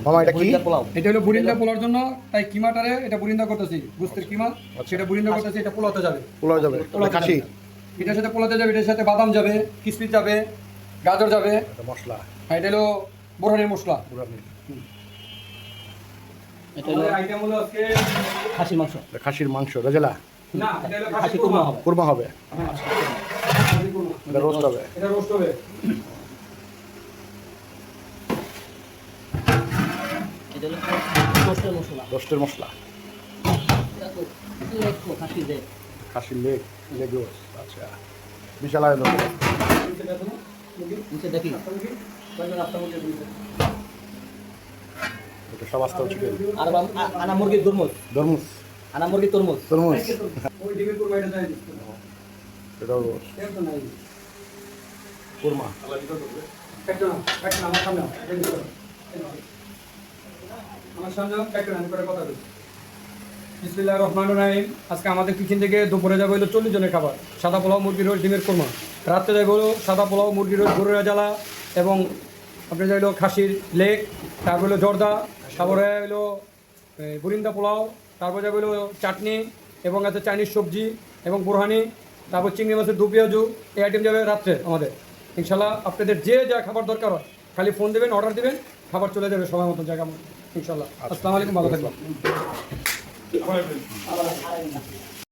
মামা এটা কি? এটা হলো বুরিন্দা পোলার জন্য, তাই কিমাটারে এটা বুরিন্দা করতেছি, গোস্তের কিমা সেটা বুরিন্দা করতেছি, এটা পোলাতে যাবে। পোলাও যাবে, খাসি এটার সাথে পোলাতে যাবে, এটার সাথে বাদাম যাবে, কিশমিশ যাবে, গাজর যাবে, এটা মশলা, আর এটা হলো বোরহানির মশলা। এটা হলো আইটেম হলো আজকে খাসির মাংস। খাসির মাংস রেজেলা না, এটা হলো খাসি কুরমা হবে। কুরমা হবে, খাসি কুরমা। এটা রোস্ট হবে। এটা রোস্ট হবে। এটা হলো গোস্তের মশলা। রোস্টের মশলা, খাসির লেগ। খাসির লেগ, লেগ রোস্ট। আচ্ছা, বিশাল আয়োজন। নিচে দেখি এটা সব আস্তে চিকেন, আর আনা মুরগির তরমুজ, তরমুজ, আনা মুরগির তরমুজ। তরমুজ, ওই ডিমের কুরমা এটা দেয়। এটাও রোস্ট, একদম নাই। কুরমা। একটা আমার সামনে নাও, এটা দিতে হবে। আমার সামনে একটা আমি করে কথা বলি। বিসমিল্লাহির রহমানির রহিম। আজকে আমাদের কিচেন থেকে দুপুরে যাবে হলো 40 জনের খাবার। সাদা পোলাও, মুরগির রোস্ট, ডিমের কোরমা। রাত্রে যাবে হলো সাদা পোলাও, মুরগির রোস্ট, গরুর জ্বালা এবং আপনি যাইলো খাসির লেগ, তারপর হলো জর্দা, তারপরে হলো বুরিন্দা পোলাও, তারপর যাবে হলো চাটনি এবং আছে চাইনিজ সবজি এবং বোরহানি, তারপর চিংড়ি মাছের দু পেঁয়াজু। এই আইটেম যাবে রাত্রে আমাদের। ইনশাল্লাহ আপনাদের যে যা খাবার দরকার হয় খালি ফোন দেবেন, অর্ডার দেবেন, খাবার চলে যাবে সময় মতো জায়গা মতো ইনশাল্লাহ। আসসালামু আলাইকুম, ভালো থাকবেন।